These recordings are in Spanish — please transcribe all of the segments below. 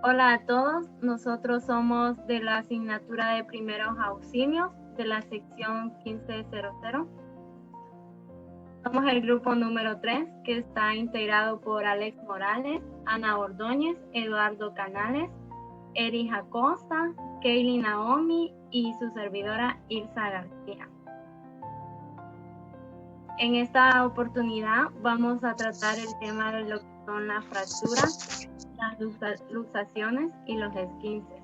Hola a todos, nosotros somos de la asignatura de primeros auxilios de la sección 1500. Somos el grupo número 3 que está integrado por Alex Morales, Ana Ordóñez, Eduardo Canales, Erika Acosta, Kaylee Naomi y su servidora Ilsa García. En esta oportunidad vamos a tratar el tema de lo que son las fracturas, las luxaciones y los esguinces.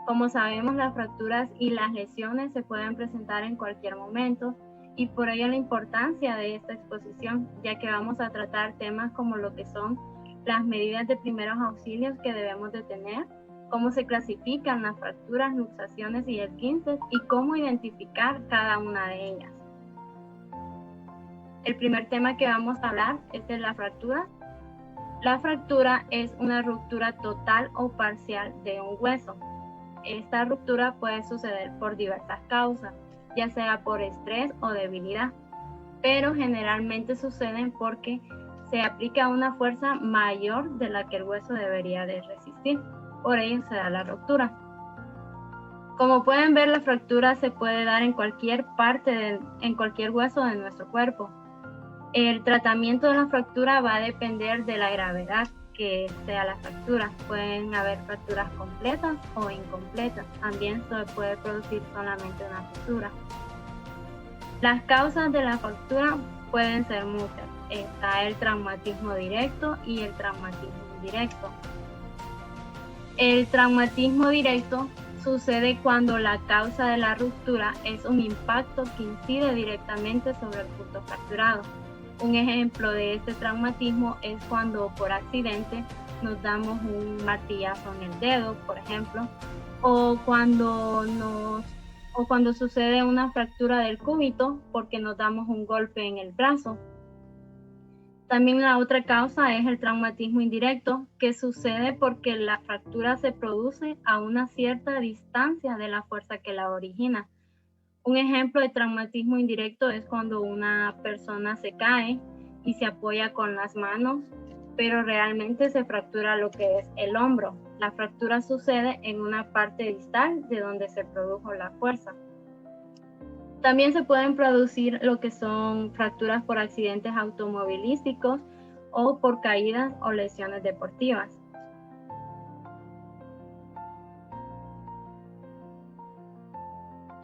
Como sabemos, las fracturas y las lesiones se pueden presentar en cualquier momento y por ello la importancia de esta exposición, ya que vamos a tratar temas como lo que son las medidas de primeros auxilios que debemos de tener, cómo se clasifican las fracturas, luxaciones y esguinces y cómo identificar cada una de ellas. El primer tema que vamos a hablar es de la fractura. La fractura es una ruptura total o parcial de un hueso. Esta ruptura puede suceder por diversas causas, ya sea por estrés o debilidad, pero generalmente suceden porque se aplica una fuerza mayor de la que el hueso debería de resistir. Por ello se da la ruptura. Como pueden ver, la fractura se puede dar en cualquier en cualquier hueso de nuestro cuerpo. El tratamiento de la fractura va a depender de la gravedad que sea la fractura. Pueden haber fracturas completas o incompletas. También se puede producir solamente una fractura. Las causas de la fractura pueden ser muchas. Está el traumatismo directo y el traumatismo indirecto. El traumatismo directo sucede cuando la causa de la ruptura es un impacto que incide directamente sobre el punto fracturado. Un ejemplo de este traumatismo es cuando por accidente nos damos un martillazo en el dedo, por ejemplo, o cuando sucede una fractura del cúbito porque nos damos un golpe en el brazo. También la otra causa es el traumatismo indirecto, que sucede porque la fractura se produce a una cierta distancia de la fuerza que la origina. Un ejemplo de traumatismo indirecto es cuando una persona se cae y se apoya con las manos, pero realmente se fractura lo que es el hombro. La fractura sucede en una parte distal de donde se produjo la fuerza. También se pueden producir lo que son fracturas por accidentes automovilísticos o por caídas o lesiones deportivas.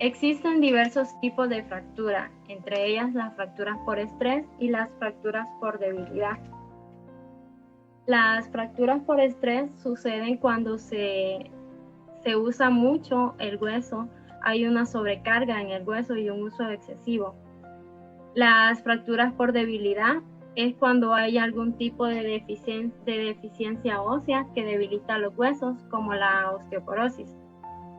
Existen diversos tipos de fractura, entre ellas las fracturas por estrés y las fracturas por debilidad. Las fracturas por estrés suceden cuando se usa mucho el hueso, hay una sobrecarga en el hueso y un uso excesivo. Las fracturas por debilidad es cuando hay algún tipo de deficiencia ósea que debilita los huesos, como la osteoporosis.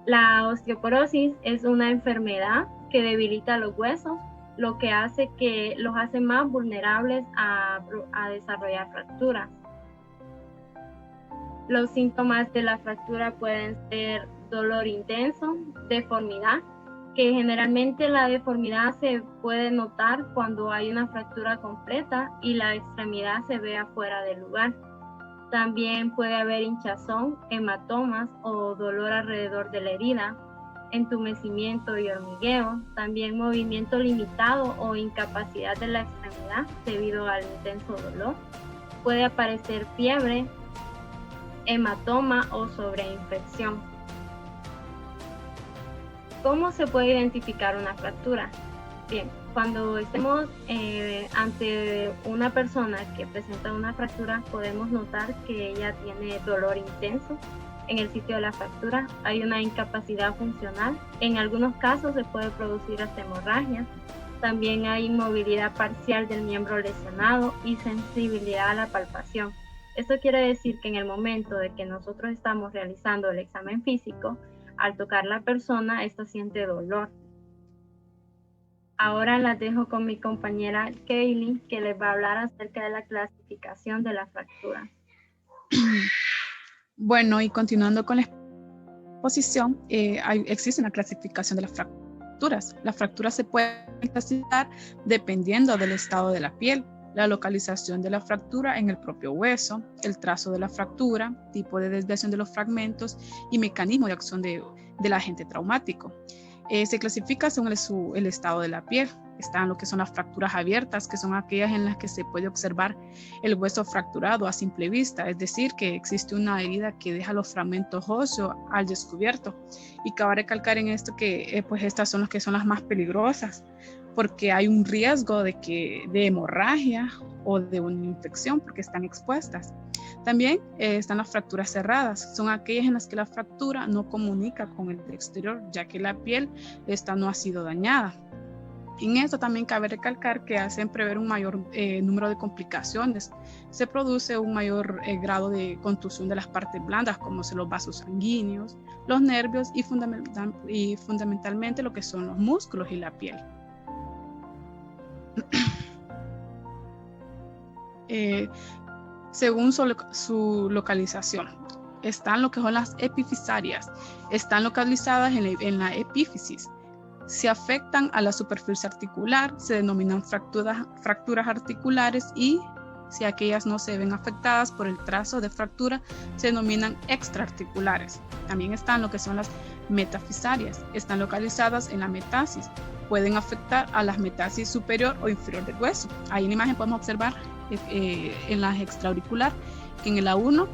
La osteoporosis es una enfermedad que debilita los huesos, lo que hace que los hace más vulnerables a desarrollar fracturas. Los síntomas de la fractura pueden ser dolor intenso, deformidad, que generalmente la deformidad se puede notar cuando hay una fractura completa y la extremidad se ve afuera del lugar. También puede haber hinchazón, hematomas o dolor alrededor de la herida, entumecimiento y hormigueo, también movimiento limitado o incapacidad de la extremidad debido al intenso dolor. Puede aparecer fiebre, hematoma o sobreinfección. ¿Cómo se puede identificar una fractura? Bien, cuando estemos ante una persona que presenta una fractura, podemos notar que ella tiene dolor intenso en el sitio de la fractura, hay una incapacidad funcional, en algunos casos se puede producir hasta hemorragia, también hay inmovilidad parcial del miembro lesionado y sensibilidad a la palpación. Esto quiere decir que en el momento de que nosotros estamos realizando el examen físico, al tocar la persona, esta siente dolor. Ahora las dejo con mi compañera Kaylee, que les va a hablar acerca de la clasificación de las fracturas. Bueno, y continuando con la exposición, existe una clasificación de las fracturas. Las fracturas se pueden clasificar dependiendo del estado de la piel. la localización de la fractura en el propio hueso, el trazo de la fractura, tipo de desviación de los fragmentos y mecanismo de acción del agente traumático. Se clasifica según el estado de la piel. Están lo que son las fracturas abiertas, que son aquellas en las que se puede observar el hueso fracturado a simple vista, es decir, que existe una herida que deja los fragmentos óseos al descubierto. Y cabe recalcar en esto que pues estas son las que son las más peligrosas, porque hay un riesgo de hemorragia o de una infección porque están expuestas. También están las fracturas cerradas, son aquellas en las que la fractura no comunica con el exterior, ya que la piel esta no ha sido dañada. En esto también cabe recalcar que hacen prever un mayor número de complicaciones. Se produce un mayor grado de contusión de las partes blandas, como son los vasos sanguíneos, los nervios y fundamentalmente lo que son los músculos y la piel. Según su localización, están lo que son las epifisarias, están localizadas en la epífisis. Si afectan a la superficie articular, se denominan fracturas articulares, y si aquellas no se ven afectadas por el trazo de fractura, se denominan extraarticulares. También están lo que son las metafisarias, están localizadas en la metasis, pueden afectar a las metasis superior o inferior del hueso. Ahí en la imagen podemos observar en la extraauricular que en el A1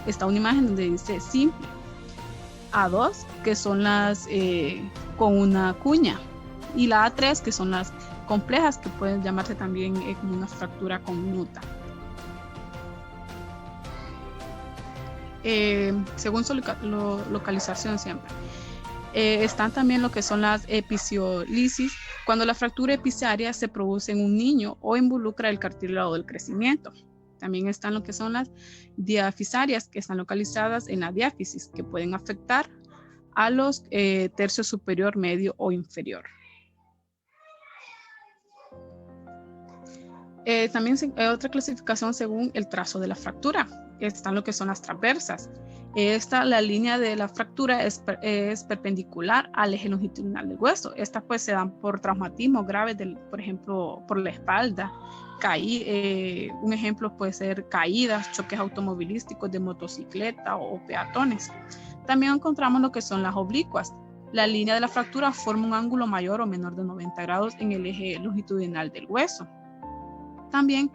está una imagen donde dice simple, A2 que son las con una cuña, y la A3 que son las complejas, que pueden llamarse también como una fractura conminuta. Según su localización siempre. Están también lo que son las episiolisis, cuando la fractura episaria se produce en un niño o involucra el cartílago del crecimiento. También están lo que son las diafisarias, que están localizadas en la diáfisis, que pueden afectar a los tercios superior, medio o inferior. También otra clasificación según el trazo de la fractura. Están lo que son las transversas. La línea de la fractura es perpendicular al eje longitudinal del hueso. Estas pues se dan por traumatismos graves, por ejemplo, por la espalda. Un ejemplo puede ser caídas, choques automovilísticos de motocicleta o peatones. También encontramos lo que son las oblicuas. La línea de la fractura forma un ángulo mayor o menor de 90 grados en el eje longitudinal del hueso. También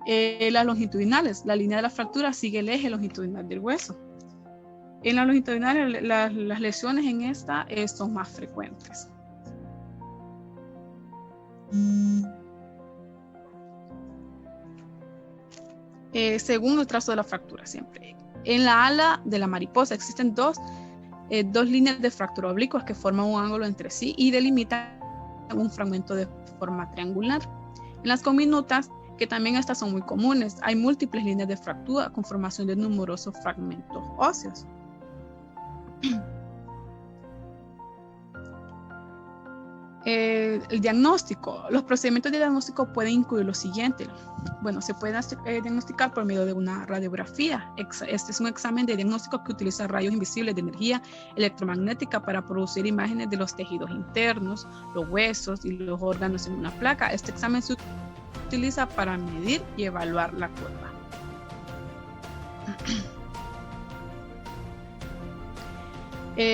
las longitudinales, la línea de la fractura sigue el eje longitudinal del hueso. En la longitudinal las lesiones en esta son más frecuentes. Según el trazo de la fractura siempre. En la ala de la mariposa existen dos líneas de fractura oblicuas que forman un ángulo entre sí y delimitan un fragmento de forma triangular. En las conminutas, que también estas son muy comunes, hay múltiples líneas de fractura con formación de numerosos fragmentos óseos. El diagnóstico. Los procedimientos de diagnóstico pueden incluir lo siguiente. Bueno, se puede diagnosticar por medio de una radiografía. Este es un examen de diagnóstico que utiliza rayos invisibles de energía electromagnética para producir imágenes de los tejidos internos, los huesos y los órganos en una placa. Este examen se utiliza para medir y evaluar la curva.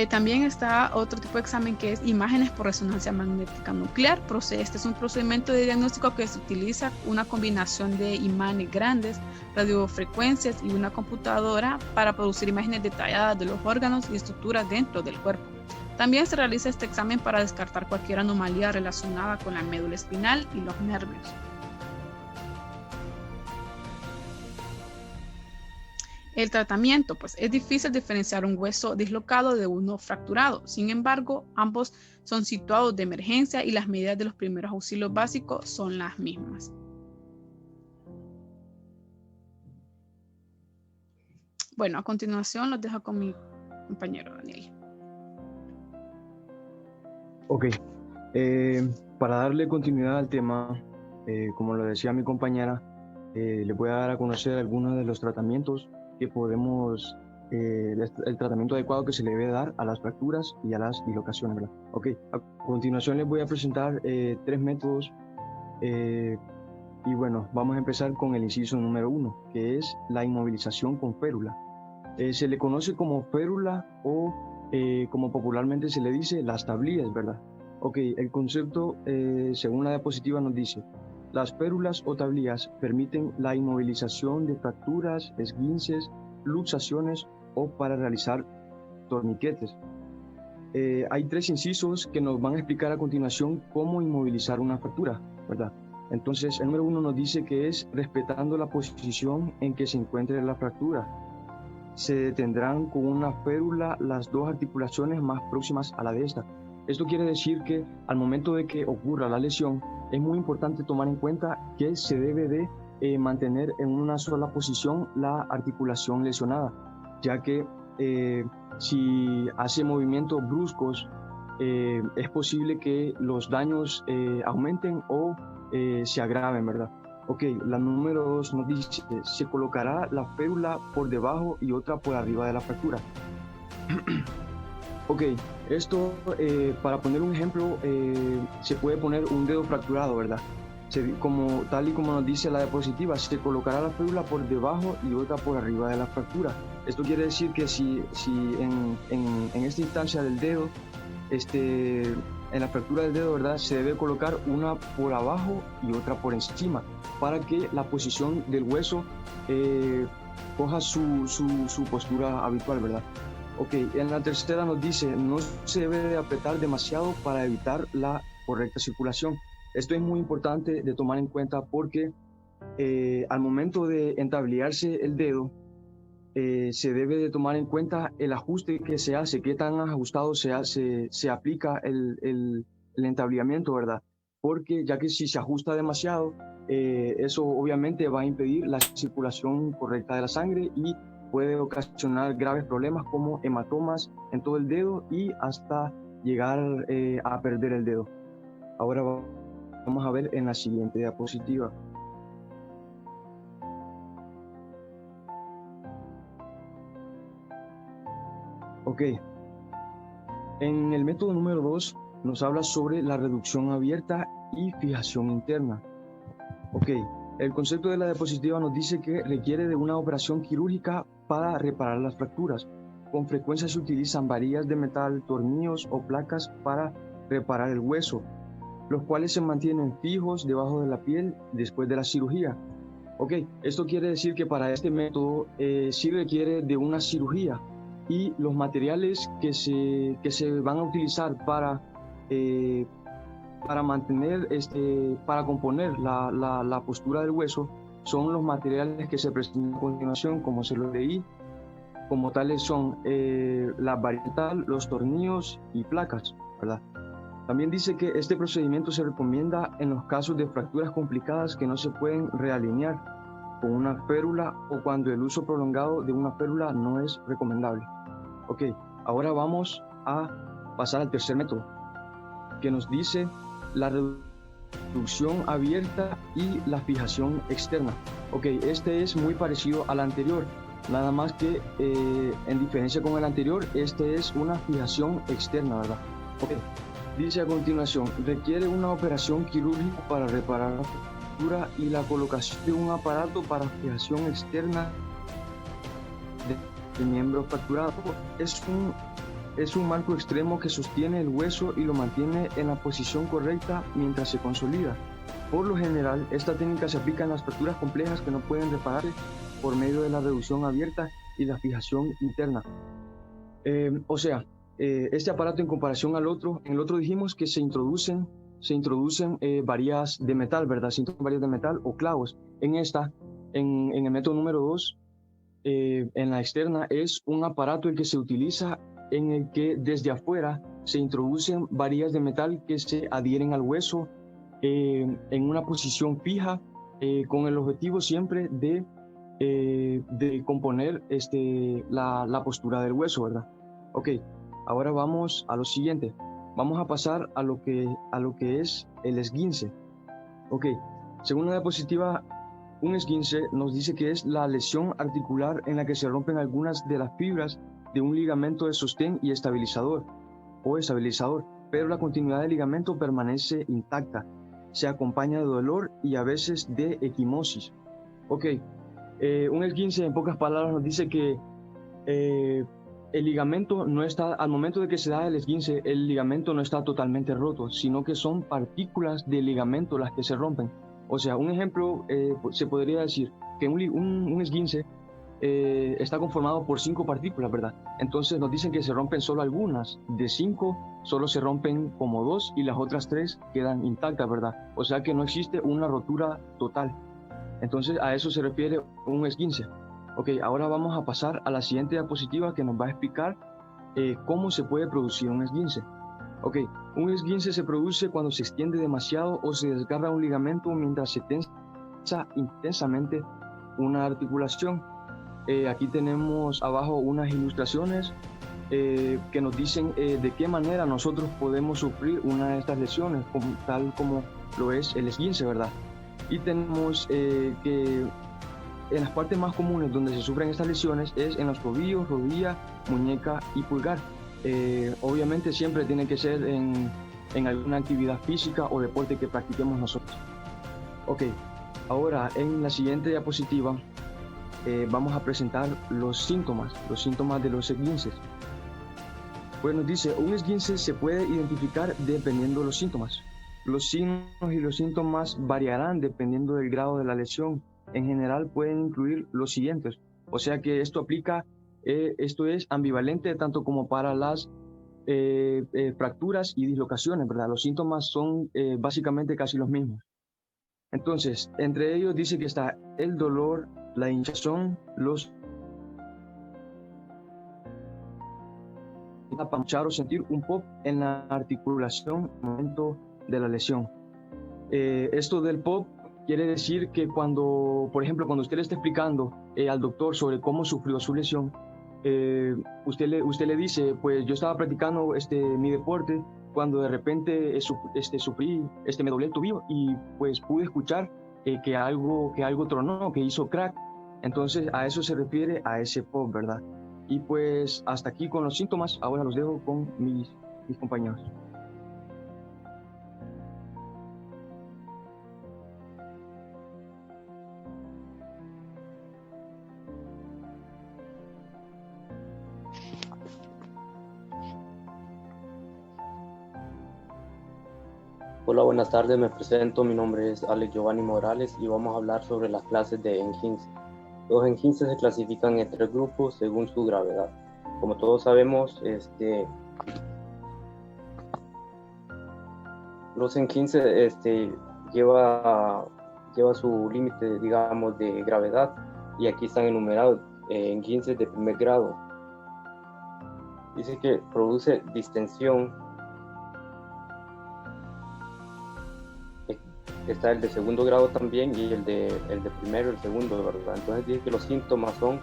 También está otro tipo de examen que es imágenes por resonancia magnética nuclear. Este es un procedimiento de diagnóstico que se utiliza una combinación de imanes grandes, radiofrecuencias y una computadora para producir imágenes detalladas de los órganos y estructuras dentro del cuerpo. También se realiza este examen para descartar cualquier anomalía relacionada con la médula espinal y los nervios. El tratamiento, pues es difícil diferenciar un hueso dislocado de uno fracturado. Sin embargo, ambos son situados de emergencia y las medidas de los primeros auxilios básicos son las mismas. Bueno, a continuación los dejo con mi compañero Daniel. Ok, para darle continuidad al tema, como lo decía mi compañera, le voy a dar a conocer algunos de los tratamientos que podemos, el tratamiento adecuado que se le debe dar a las fracturas y a las dislocaciones, ¿verdad? Ok, a continuación les voy a presentar 3 métodos Y bueno, vamos a empezar con el inciso número 1, que es la inmovilización con férula. Se le conoce como férula o como popularmente se le dice, las tablillas, ¿verdad? Ok, el concepto, según la diapositiva, nos dice: las férulas o tablillas permiten la inmovilización de fracturas, esguinces, luxaciones o para realizar torniquetes. Hay 3 incisos que nos van a explicar a continuación cómo inmovilizar una fractura, ¿verdad? Entonces, el número 1 nos dice que es respetando la posición en que se encuentre la fractura. Se detendrán con una férula las 2 articulaciones más próximas a la de esta. Esto quiere decir que al momento de que ocurra la lesión, es muy importante tomar en cuenta que se debe de mantener en una sola posición la articulación lesionada, ya que si hace movimientos bruscos, es posible que los daños aumenten o se agraven, ¿verdad? Ok, la número 2 nos dice: se colocará la férula por debajo y otra por arriba de la fractura. Ok, esto, para poner un ejemplo, se puede poner un dedo fracturado, ¿verdad? Tal y como nos dice la diapositiva, se colocará la férula por debajo y otra por arriba de la fractura. Esto quiere decir que si en esta instancia del dedo, en la fractura del dedo, ¿verdad?, se debe colocar una por abajo y otra por encima, para que la posición del hueso coja su postura habitual, ¿verdad? Ok, en la tercera nos dice: no se debe de apretar demasiado para evitar la correcta circulación. Esto es muy importante de tomar en cuenta porque al momento de entablillarse el dedo, se debe de tomar en cuenta el ajuste que se hace, qué tan ajustado se aplica el entablillamiento, ¿verdad? Porque ya que si se ajusta demasiado, eso obviamente va a impedir la circulación correcta de la sangre y puede ocasionar graves problemas como hematomas en todo el dedo y hasta llegar a perder el dedo. Ahora vamos a ver en la siguiente diapositiva. Ok, en el método número 2 nos habla sobre la reducción abierta y fijación interna. Ok, el concepto de la diapositiva nos dice que requiere de una operación quirúrgica para reparar las fracturas. Con frecuencia se utilizan varillas de metal, tornillos o placas para reparar el hueso, los cuales se mantienen fijos debajo de la piel después de la cirugía. Ok, esto quiere decir que para este método sí requiere de una cirugía, y los materiales que se van a utilizar para mantener, para componer la postura del hueso son los materiales que se presentan a continuación, como se lo leí. Como tales son la varilla, los tornillos y placas, ¿verdad? También dice que este procedimiento se recomienda en los casos de fracturas complicadas que no se pueden realinear con una férula o cuando el uso prolongado de una férula no es recomendable. Ok, ahora vamos a pasar al tercer método, que nos dice la reducción abierta y la fijación externa. Ok, este es muy parecido al anterior, nada más que en diferencia con el anterior, este es una fijación externa, ¿verdad? Ok, dice a continuación: requiere una operación quirúrgica para reparar la fractura y la colocación de un aparato para fijación externa del miembro fracturado. Es un marco extremo que sostiene el hueso y lo mantiene en la posición correcta mientras se consolida. Por lo general, esta técnica se aplica en las fracturas complejas que no pueden repararse por medio de la reducción abierta y la fijación interna. Este aparato, en comparación al otro, en el otro dijimos que se introducen varillas de metal, ¿verdad? Se introducen varillas de metal o clavos. En el método número 2, en la externa, es un aparato el que se utiliza, en el que desde afuera se introducen varillas de metal que se adhieren al hueso en una posición fija, con el objetivo siempre de componer la postura del hueso, ¿verdad? Ok, ahora vamos a lo siguiente. Vamos a pasar a lo que es el esguince. Ok, según la diapositiva, un esguince nos dice que es la lesión articular en la que se rompen algunas de las fibras de un ligamento de sostén y estabilizador, pero la continuidad del ligamento permanece intacta. se acompaña de dolor y a veces de equimosis. Ok, un esguince en pocas palabras nos dice que el ligamento no está, al momento de que se da el esguince, el ligamento no está totalmente roto, sino que son partículas de ligamento las que se rompen. O sea, un ejemplo, se podría decir que un esguince está conformado por 5 partículas, ¿verdad? Entonces nos dicen que se rompen solo algunas, de 5 solo se rompen como 2 y las otras 3 quedan intactas, ¿verdad? O sea que no existe una rotura total. Entonces a eso se refiere un esguince. Ok, ahora vamos a pasar a la siguiente diapositiva que nos va a explicar cómo se puede producir un esguince. Ok, un esguince se produce cuando se extiende demasiado o se desgarra un ligamento mientras se tensa intensamente una articulación. Aquí tenemos abajo unas ilustraciones que nos dicen de qué manera nosotros podemos sufrir una de estas lesiones, tal como lo es el esguince, ¿verdad? Y tenemos que en las partes más comunes donde se sufren estas lesiones es en los tobillos, rodilla, muñeca y pulgar. Obviamente siempre tiene que ser en alguna actividad física o deporte que practiquemos nosotros. Ok, ahora en la siguiente diapositiva vamos a presentar los síntomas de los esguinces. Pues nos dice, un esguince se puede identificar dependiendo de los síntomas. Los signos y los síntomas variarán dependiendo del grado de la lesión. En general pueden incluir los siguientes. O sea que esto aplica, esto es ambivalente tanto como para las fracturas y dislocaciones, ¿verdad? Los síntomas son básicamente casi los mismos. Entonces, entre ellos dice que está el dolor, la hinchazón, los apachar o sentir un pop en la articulación al momento de la lesión. Esto del pop quiere decir que cuando, por ejemplo, cuando usted le está explicando al doctor sobre cómo sufrió su lesión, usted le dice, pues yo estaba practicando mi deporte cuando de repente sufrí, me doblé el tobillo y pues pude escuchar que algo tronó, que hizo crack. Entonces a eso se refiere a ese pop, ¿verdad? Y pues hasta aquí con los síntomas, ahora los dejo con mis compañeros. Hola, buenas tardes, me presento, mi nombre es Alex Giovanni Morales y vamos a hablar sobre las clases de esguince. Los esguinces se clasifican en 3 grupos según su gravedad. Como todos sabemos, los esguinces lleva su límite, digamos, de gravedad y aquí están enumerados esguinces de primer grado. Dice que produce distensión. Está el de segundo grado también y el de primero y el segundo, ¿verdad? Entonces dice que los síntomas son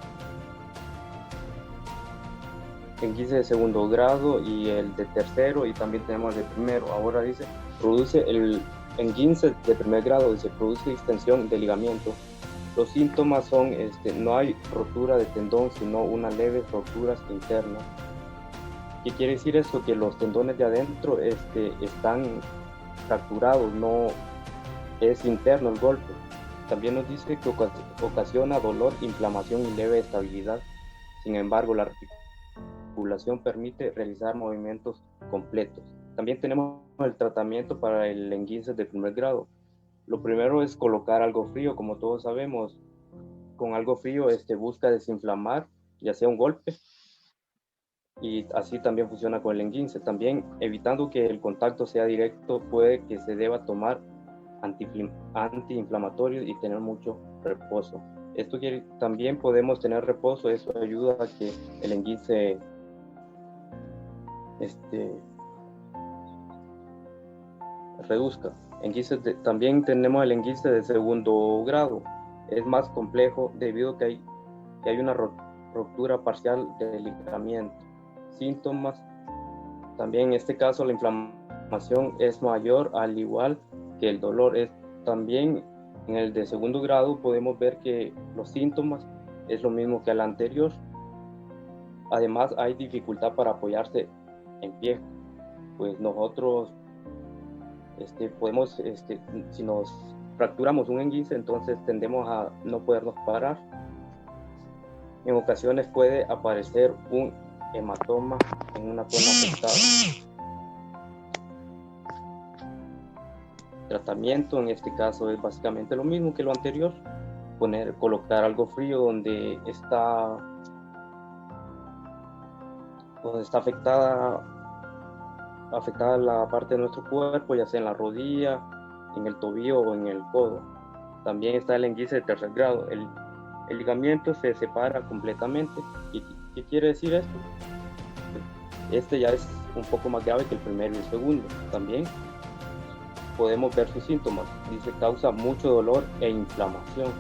esguince de segundo grado y el de tercero y también tenemos el de primero. Ahora dice, produce el esguince de primer grado, dice, produce distensión de ligamento. Los síntomas son, no hay rotura de tendón, sino una leve rotura interna. ¿Qué quiere decir eso? Que los tendones de adentro están fracturados, no es interno el golpe. También nos dice que ocasiona dolor, inflamación y leve estabilidad. Sin embargo, la articulación permite realizar movimientos completos. También tenemos el tratamiento para el esguince de primer grado. Lo primero es colocar algo frío, como todos sabemos. Con algo frío busca desinflamar, ya sea un golpe, y así también funciona con el esguince. También evitando que el contacto sea directo, puede que se deba tomar antiinflamatorios y tener mucho reposo. Esto quiere, también podemos tener reposo, eso ayuda a que el esguince reduzca. También tenemos el esguince de segundo grado, es más complejo debido a que hay una ruptura parcial del ligamento. Síntomas, también en este caso la inflamación es mayor al igual que el dolor. También en el de segundo grado podemos ver que los síntomas es lo mismo que el anterior. Además hay dificultad para apoyarse en pie, pues nosotros podemos, si nos fracturamos un esguince, entonces tendemos a no podernos parar. En ocasiones puede aparecer un hematoma en una zona afectada. Tratamiento en este caso es básicamente lo mismo que lo anterior, colocar algo frío donde está afectada la parte de nuestro cuerpo, ya sea en la rodilla, en el tobillo o en el codo. También está el esguince de tercer grado. El ligamento se separa completamente. ¿Y qué quiere decir esto? Este ya es un poco más grave que el primero y el segundo. También podemos ver sus síntomas. Dice, causa mucho dolor e inflamación.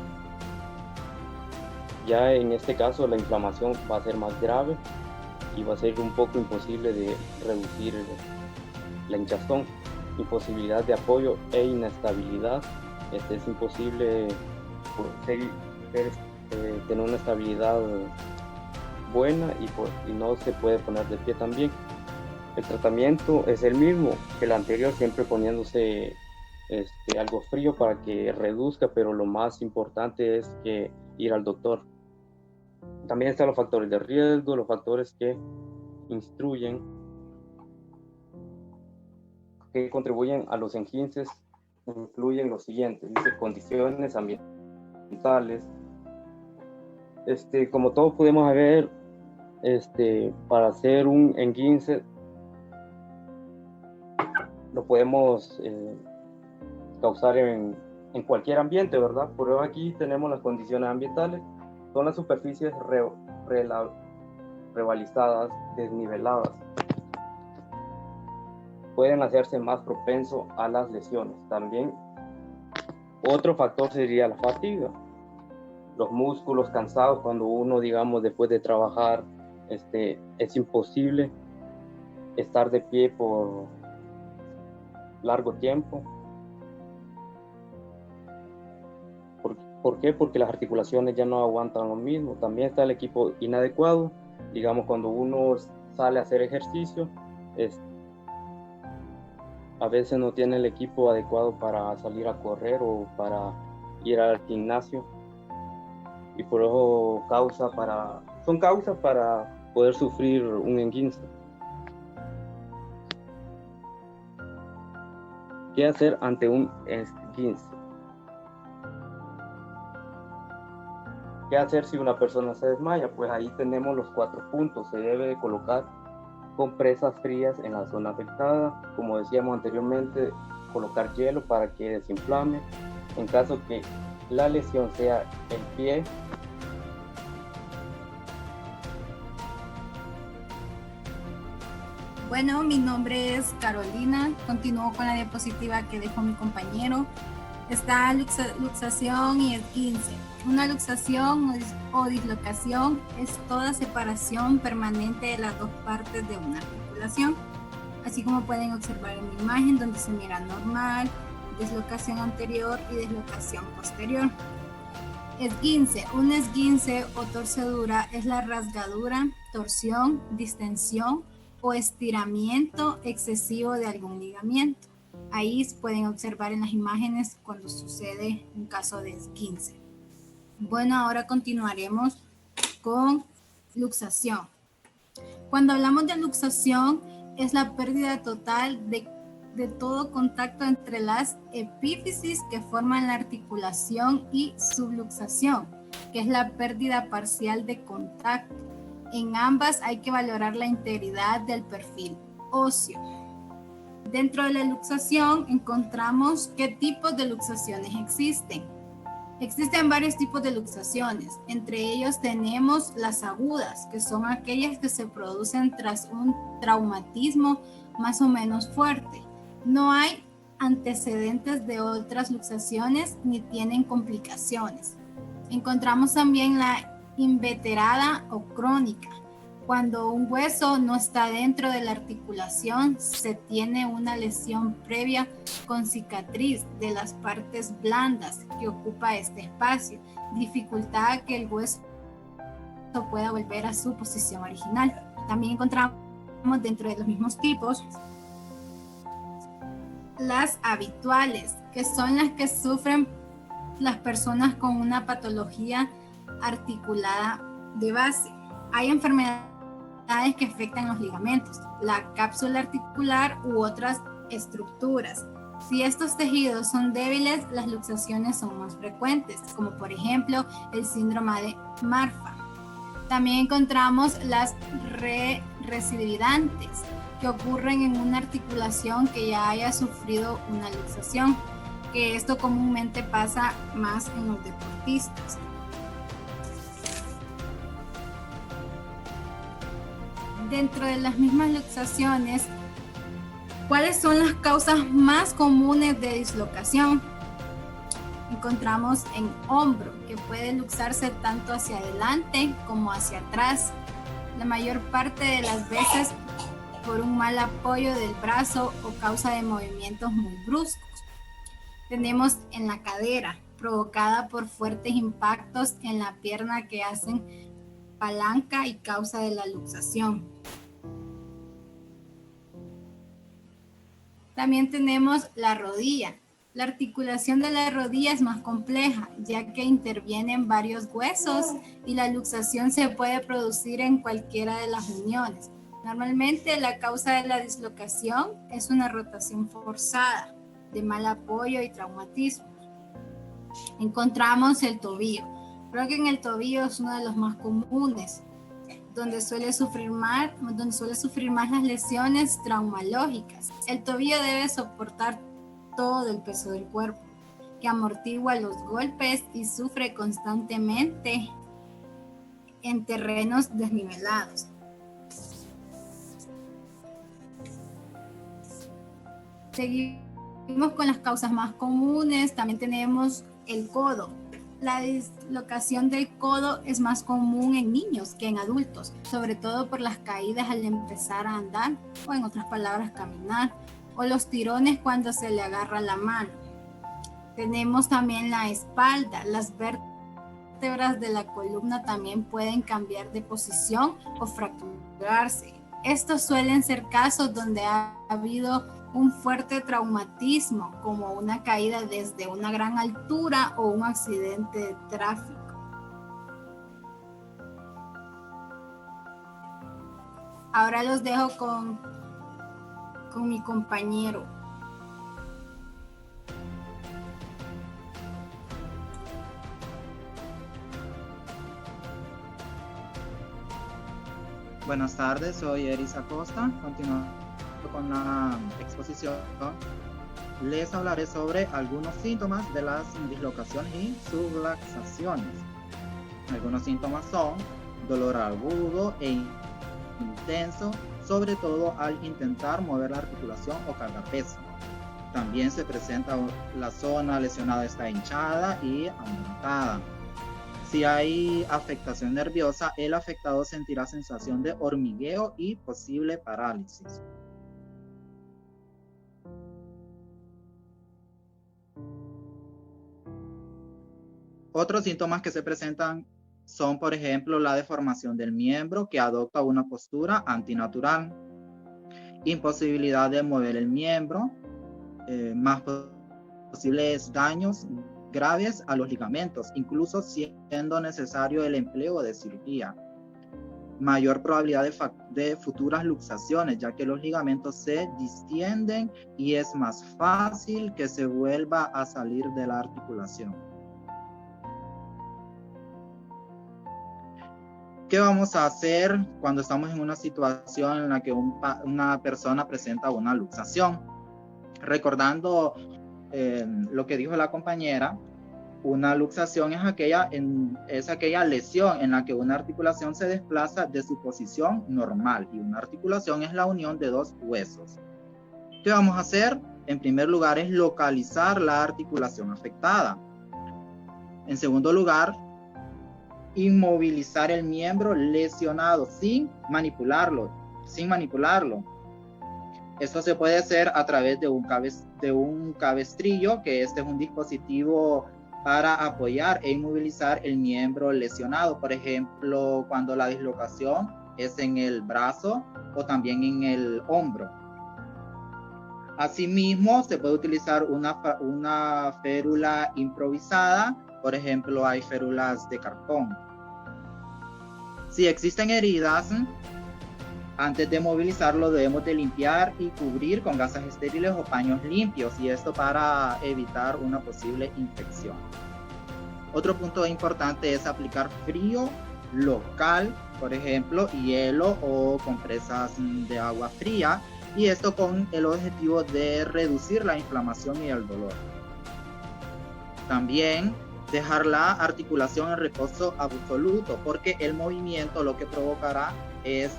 Ya en este caso la inflamación va a ser más grave y va a ser un poco imposible de reducir la hinchazón, imposibilidad de apoyo e inestabilidad. Es imposible tener una estabilidad buena y no se puede poner de pie también. El tratamiento es el mismo que el anterior, siempre poniéndose algo frío para que reduzca, pero lo más importante es que ir al doctor. También están los factores de riesgo, los factores que contribuyen a los esguinces, incluyen los siguientes: dice, condiciones ambientales. Como todos podemos ver, para hacer un esguince lo podemos causar en cualquier ambiente, ¿verdad? Pero aquí tenemos las condiciones ambientales. Son las superficies rebalizadas, desniveladas. Pueden hacerse más propenso a las lesiones. También otro factor sería la fatiga. Los músculos cansados, cuando uno, digamos, después de trabajar, es imposible estar de pie por largo tiempo. ¿Por qué? Porque las articulaciones ya no aguantan lo mismo. También está el equipo inadecuado. Digamos, cuando uno sale a hacer ejercicio, a veces no tiene el equipo adecuado para salir a correr o para ir al gimnasio. Y por eso son causas para poder sufrir un esguince. ¿Qué hacer ante un esguince? ¿Qué hacer si una persona se desmaya? Pues ahí tenemos los 4 puntos. Se debe de colocar compresas frías en la zona afectada. Como decíamos anteriormente, colocar hielo para que desinflame. En caso que la lesión sea el pie, bueno, mi nombre es Carolina. Continúo con la diapositiva que dejó mi compañero. Está luxación y esguince. Una luxación o dislocación es toda separación permanente de las dos partes de una articulación, así como pueden observar en la imagen donde se mira normal, dislocación anterior y dislocación posterior. Esguince. Un esguince o torcedura es la rasgadura, torsión, distensión o estiramiento excesivo de algún ligamento. Ahí pueden observar en las imágenes cuando sucede un caso de esguince. Bueno, ahora continuaremos con luxación. Cuando hablamos de luxación, es la pérdida total de todo contacto entre las epífisis que forman la articulación y subluxación, que es la pérdida parcial de contacto. En ambas hay que valorar la integridad del perfil óseo. Dentro de la luxación encontramos qué tipos de luxaciones existen. Existen varios tipos de luxaciones. Entre ellos tenemos las agudas, que son aquellas que se producen tras un traumatismo más o menos fuerte. No hay antecedentes de otras luxaciones ni tienen complicaciones. Encontramos también la inveterada o crónica. Cuando un hueso no está dentro de la articulación, se tiene una lesión previa con cicatriz de las partes blandas que ocupa este espacio, dificultad que el hueso pueda volver a su posición original. También encontramos dentro de los mismos tipos las habituales, que son las que sufren las personas con una patología articulada de base. Hay enfermedades que afectan los ligamentos, la cápsula articular u otras estructuras. Si estos tejidos son débiles, las luxaciones son más frecuentes, como por ejemplo el síndrome de Marfan. También encontramos las recidivantes, que ocurren en una articulación que ya haya sufrido una luxación, que esto comúnmente pasa más en los deportistas. Dentro de las mismas luxaciones, ¿cuáles son las causas más comunes de dislocación? Encontramos en hombro, que puede luxarse tanto hacia adelante como hacia atrás. La mayor parte de las veces por un mal apoyo del brazo o causa de movimientos muy bruscos. Tenemos en la cadera, provocada por fuertes impactos en la pierna que hacen palanca y causa de la luxación. También tenemos la rodilla. La articulación de la rodilla es más compleja, ya que intervienen varios huesos y la luxación se puede producir en cualquiera de las uniones. Normalmente la causa de la dislocación es una rotación forzada, de mal apoyo y traumatismo. Encontramos el tobillo. Creo que en el tobillo es uno de los más comunes, donde suele sufrir más las lesiones traumatológicas. El tobillo debe soportar todo el peso del cuerpo, que amortigua los golpes y sufre constantemente en terrenos desnivelados. Seguimos con las causas más comunes. También tenemos el codo. La dislocación del codo es más común en niños que en adultos, sobre todo por las caídas al empezar a andar, o en otras palabras, caminar, o los tirones cuando se le agarra la mano. Tenemos también la espalda. Las vértebras de la columna también pueden cambiar de posición o fracturarse. Estos suelen ser casos donde ha habido un fuerte traumatismo, como una caída desde una gran altura o un accidente de tráfico. Ahora los dejo con mi compañero. Buenas tardes, soy Eris Acosta. Continuando con la exposición, les hablaré sobre algunos síntomas de las dislocaciones y subluxaciones. Algunos síntomas son dolor agudo e intenso, sobre todo al intentar mover la articulación o cargar peso. También se presenta la zona lesionada está hinchada y aumentada. Si hay afectación nerviosa, el afectado sentirá sensación de hormigueo y posible parálisis. Otros síntomas que se presentan son, por ejemplo, la deformación del miembro que adopta una postura antinatural, imposibilidad de mover el miembro, más posibles daños graves a los ligamentos, incluso siendo necesario el empleo de cirugía. Mayor probabilidad de futuras luxaciones, ya que los ligamentos se distienden y es más fácil que se vuelva a salir de la articulación. ¿Qué vamos a hacer cuando estamos en una situación en la que una persona presenta una luxación? Recordando lo que dijo la compañera, una luxación es aquella lesión en la que una articulación se desplaza de su posición normal, y una articulación es la unión de dos huesos. ¿Qué vamos a hacer? En primer lugar es localizar la articulación afectada. En segundo lugar, inmovilizar el miembro lesionado sin manipularlo. Esto se puede hacer a través de un cabestrillo, que este es un dispositivo para apoyar e inmovilizar el miembro lesionado. Por ejemplo, cuando la dislocación es en el brazo o también en el hombro. Asimismo, se puede utilizar una férula improvisada. Por ejemplo, hay férulas de cartón. Si existen heridas, antes de movilizarlo debemos de limpiar y cubrir con gasas estériles o paños limpios, y esto para evitar una posible infección. Otro punto importante es aplicar frío local, por ejemplo, hielo o compresas de agua fría, y esto con el objetivo de reducir la inflamación y el dolor. También dejar la articulación en reposo absoluto, porque el movimiento lo que provocará es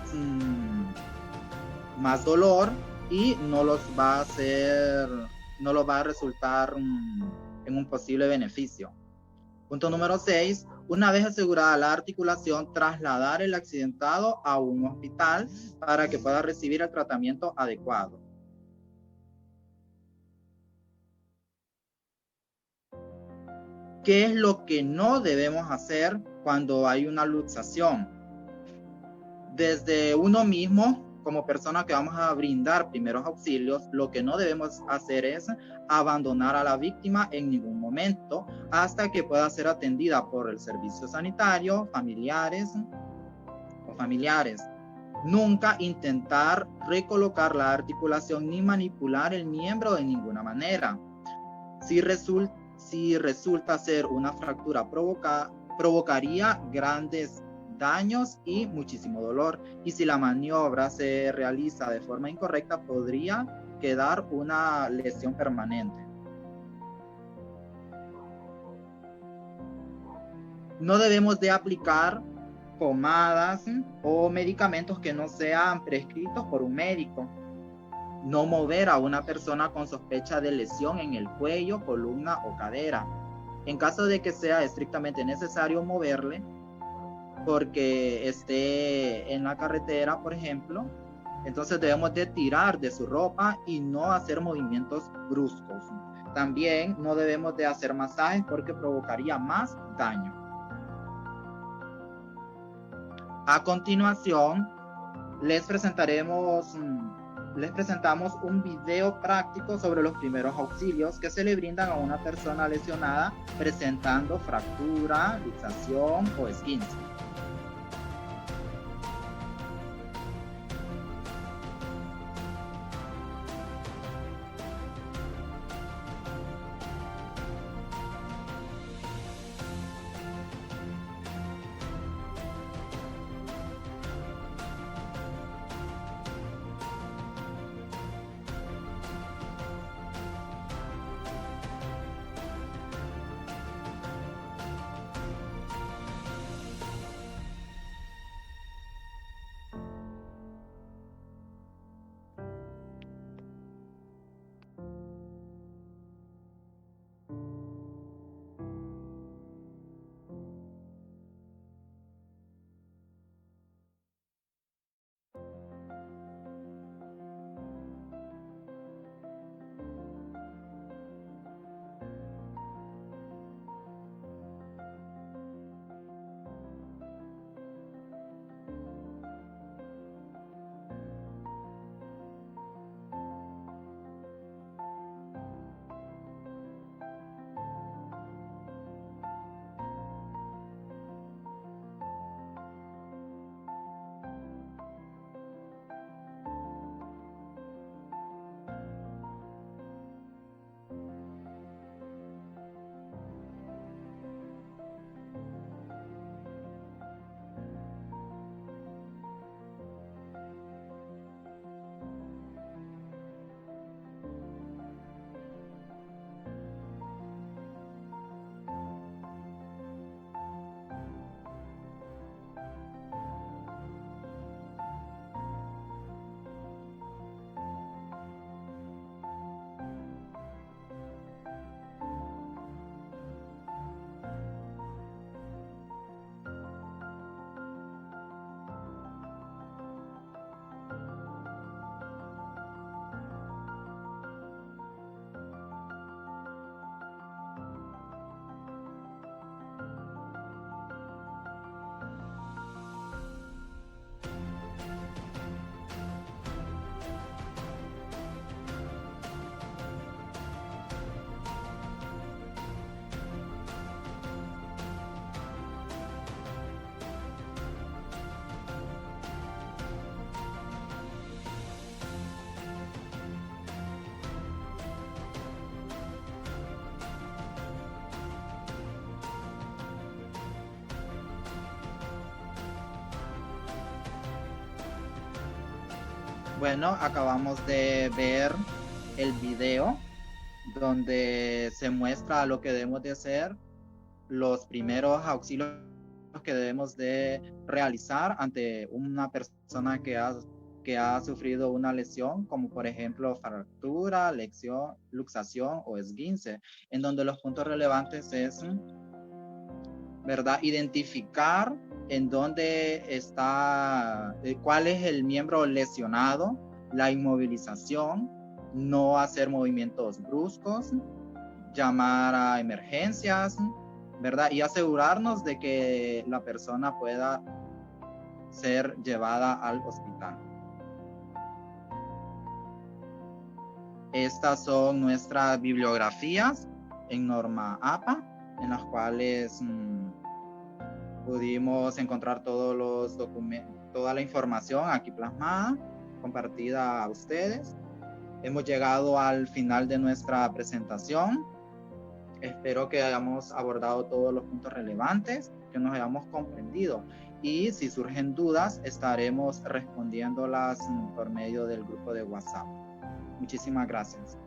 más dolor y no los va a resultar en un posible beneficio. Punto número 6. Una vez asegurada la articulación, trasladar el accidentado a un hospital para que pueda recibir el tratamiento adecuado. ¿Qué es lo que no debemos hacer cuando hay una luxación? Desde uno mismo, como persona que vamos a brindar primeros auxilios, lo que no debemos hacer es abandonar a la víctima en ningún momento hasta que pueda ser atendida por el servicio sanitario, familiares. Nunca intentar recolocar la articulación ni manipular el miembro de ninguna manera. Si resulta ser una fractura, provocaría grandes daños y muchísimo dolor, y si la maniobra se realiza de forma incorrecta podría quedar una lesión permanente. No debemos de aplicar pomadas o medicamentos que no sean prescritos por un médico. No mover a una persona con sospecha de lesión en el cuello, columna o cadera. En caso de que sea estrictamente necesario moverle, porque esté en la carretera, por ejemplo, entonces debemos de tirar de su ropa y no hacer movimientos bruscos. También no debemos de hacer masajes porque provocaría más daño. A continuación, les presentamos un video práctico sobre los primeros auxilios que se le brindan a una persona lesionada presentando fractura, luxación o esguince. Bueno, acabamos de ver el video donde se muestra lo que debemos de hacer, los primeros auxilios que debemos de realizar ante una persona que ha sufrido una lesión, como por ejemplo fractura, luxación o esguince, en donde los puntos relevantes es, ¿verdad?, identificar en dónde está, cuál es el miembro lesionado, la inmovilización, no hacer movimientos bruscos, llamar a emergencias, ¿verdad? Y asegurarnos de que la persona pueda ser llevada al hospital. Estas son nuestras bibliografías en norma APA, en las cuales pudimos encontrar todos los documentos, toda la información aquí plasmada, compartida a ustedes. Hemos llegado al final de nuestra presentación. Espero que hayamos abordado todos los puntos relevantes, que nos hayamos comprendido. Y si surgen dudas, estaremos respondiéndolas por medio del grupo de WhatsApp. Muchísimas gracias.